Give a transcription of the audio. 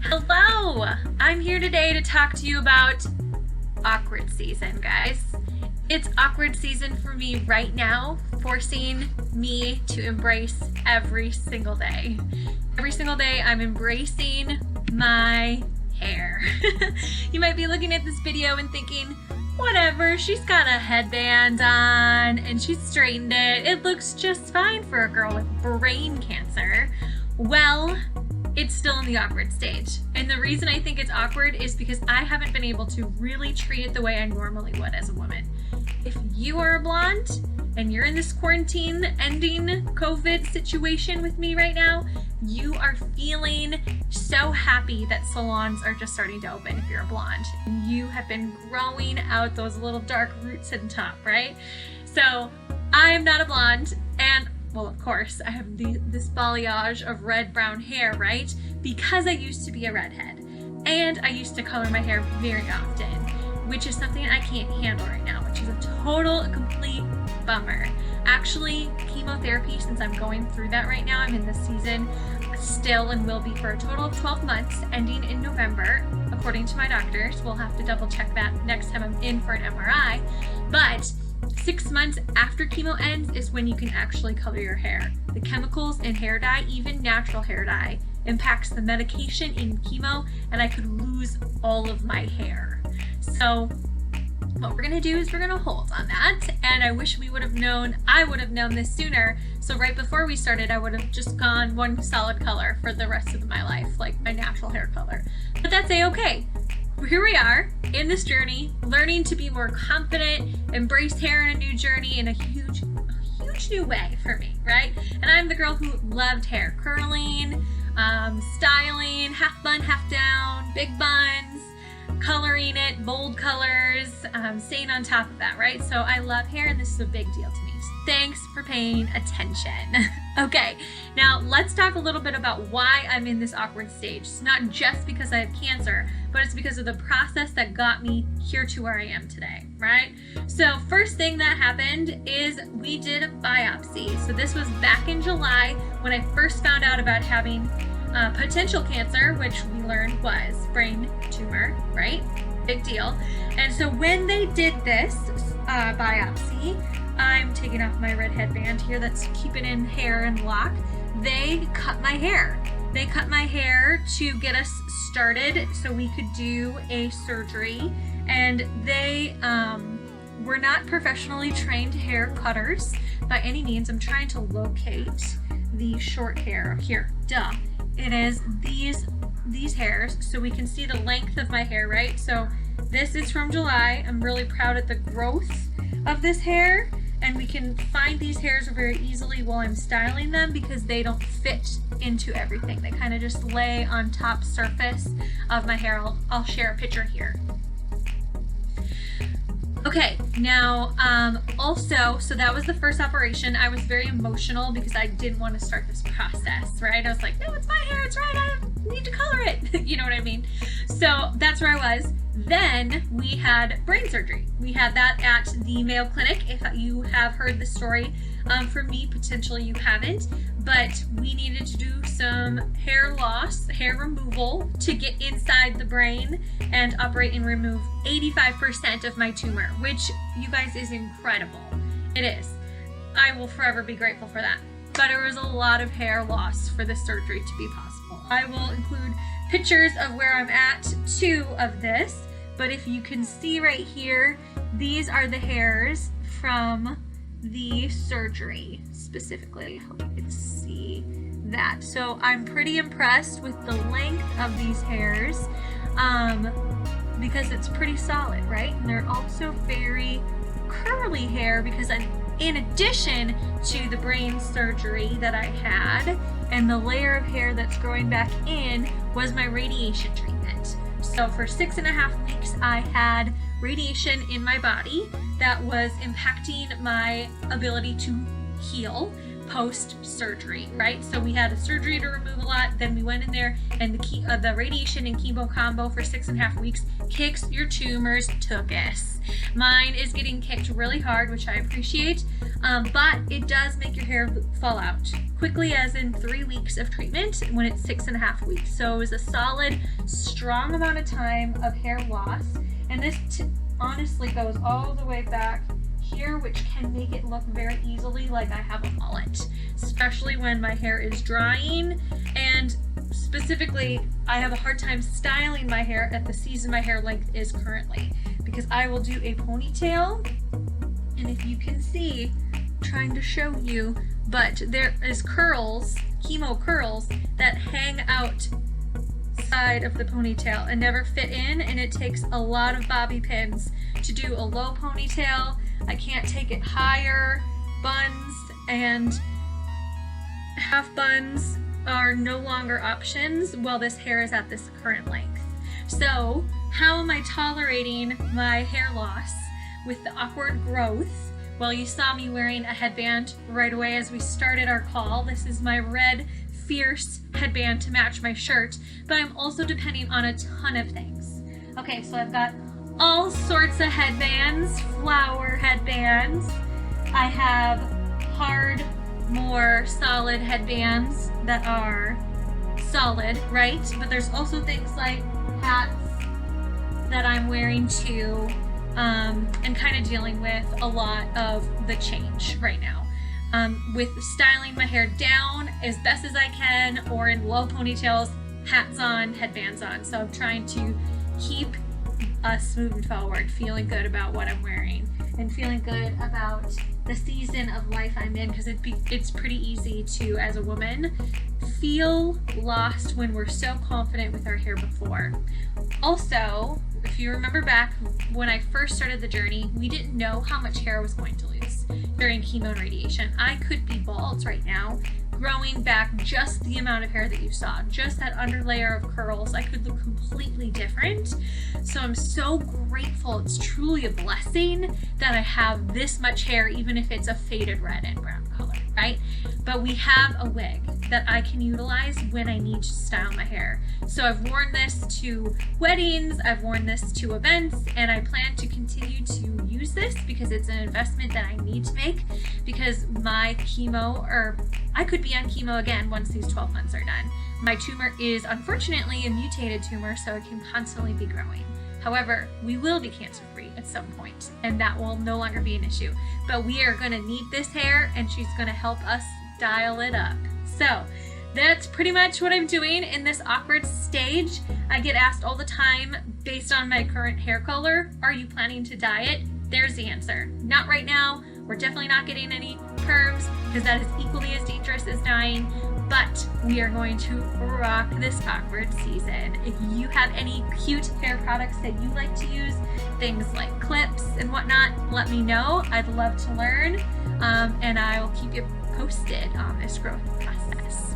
Hello! I'm here today to talk to you about awkward season, guys. It's awkward season for me right now, forcing me to embrace every single day. Every single day I'm embracing my hair. You might be looking at this video and thinking, whatever, she's got a headband on and she's straightened it. It looks just fine for a girl with brain cancer. Well, it's still in the awkward stage. And the reason I think it's awkward is because I haven't been able to really treat it the way I normally would as a woman. If you are a blonde and you're in this quarantine ending COVID situation with me right now, you are feeling so happy that salons are just starting to open if you're a blonde. And you have been growing out those little dark roots in top, right? So I am not a blonde, and well, of course, I have this balayage of red-brown hair, right? Because I used to be a redhead. And I used to color my hair very often, which is something I can't handle right now, which is a complete bummer. Actually, chemotherapy, since I'm going through that right now, I'm in this season still and will be for a total of 12 months, ending in November, according to my doctors. We'll have to double check that next time I'm in for an MRI. But 6 months after chemo ends is when you can actually color your hair. The chemicals in hair dye, even natural hair dye, impacts the medication in chemo, and I could lose all of my hair. So what we're gonna do is we're gonna hold on that, and I wish I would have known this sooner. So right before we started, I would have just gone one solid color for the rest of my life, like my natural hair color. But that's a-okay. Here we are in this journey, learning to be more confident, embrace hair in a new journey in a huge new way for me, right? And I'm the girl who loved hair curling, styling, half bun, half down, big buns, coloring it, bold colors, staying on top of that, right? So I love hair, and this is a big deal to me. So thanks for paying attention. Okay, now let's talk a little bit about why I'm in this awkward stage. It's not just because I have cancer, but it's because of the process that got me here to where I am today, right? So first thing that happened is we did a biopsy. So this was back in July when I first found out about having potential cancer, which we learned was brain tumor, right? Big deal. And so when they did this biopsy, I'm taking off my red headband here that's keeping in hair and lock. They cut my hair. They cut my hair to get us started so we could do a surgery. And they were not professionally trained hair cutters by any means. I'm trying to locate the short hair here. Duh. It is these hairs, so we can see the length of my hair, right? So this is from July. I'm really proud of the growth of this hair, and we can find these hairs very easily while I'm styling them because they don't fit into everything. They kind of just lay on top surface of my hair. I'll share a picture here. Okay, now also, so that was the first operation. I was very emotional because I didn't want to start this process, right? I was like, no, it's my hair, it's right, I need to color it. You know what I mean? So that's where I was. Then we had brain surgery. We had that at the Mayo Clinic. If you have heard the story from me, potentially you haven't, but we needed to do some hair loss, hair removal to get inside the brain and operate and remove 85% of my tumor, which you guys is incredible. It is. I will forever be grateful for that. But there was a lot of hair loss for this surgery to be possible. I will include pictures of where I'm at too of this, but if you can see right here, these are the hairs from the surgery specifically. I hope you can see that. So I'm pretty impressed with the length of these hairs because it's pretty solid, right? And they're also very curly hair because in addition to the brain surgery that I had, and the layer of hair that's growing back in was my radiation treatment. So for 6.5 weeks, I had radiation in my body that was impacting my ability to heal, post-surgery, right? So we had a surgery to remove a lot, then we went in there and the radiation and chemo combo for 6.5 weeks kicks your tumors tuchus. Mine is getting kicked really hard, which I appreciate, but it does make your hair fall out quickly, as in 3 weeks of treatment when it's 6.5 weeks. So it was a solid, strong amount of time of hair loss, and this honestly goes all the way back here, which can make it look very easily like I have a mullet, especially when my hair is drying. And specifically, I have a hard time styling my hair at the season my hair length is currently, because I will do a ponytail, and if you can see, I'm trying to show you, but there is curls, chemo curls, that hang out side of the ponytail and never fit in, and it takes a lot of bobby pins to do a low ponytail. I can't take it higher. Buns and half buns are no longer options while this hair is at this current length. So how am I tolerating my hair loss with the awkward growth? Well, you saw me wearing a headband right away as we started our call. This is my red Fierce headband to match my shirt, but I'm also depending on a ton of things. Okay, so I've got all sorts of headbands, flower headbands. I have hard, more solid headbands that are solid, right? But there's also things like hats that I'm wearing too, and kind of dealing with a lot of the change right now. With styling my hair down as best as I can, or in low ponytails, hats on, headbands on. So I'm trying to keep us moving forward, feeling good about what I'm wearing and feeling good about the season of life I'm in, because it's pretty easy to, as a woman, feel lost when we're so confident with our hair before. Also, if you remember back when I first started the journey, we didn't know how much hair I was going to lose during chemo and radiation. I could be bald right now, growing back just the amount of hair that you saw, just that underlayer of curls. I could look completely different. So I'm so grateful. It's truly a blessing that I have this much hair, even if it's a faded red and brown color, right? But we have a wig that I can utilize when I need to style my hair. So I've worn this to weddings, I've worn this to events, and I plan to continue to use this because it's an investment that I need to make, because my chemo, or I could be on chemo again once these 12 months are done. My tumor is unfortunately a mutated tumor, so it can constantly be growing. However, we will be cancer-free at some point, and that will no longer be an issue. But we are gonna need this hair, and she's gonna help us dial it up. So that's pretty much what I'm doing in this awkward stage. I get asked all the time, based on my current hair color, are you planning to dye it? There's the answer. Not right now. We're definitely not getting any perms, because that is equally as dangerous as dyeing, but we are going to rock this awkward season. If you have any cute hair products that you like to use, things like clips and whatnot, let me know. I'd love to learn, and I will keep you posted on this growth process.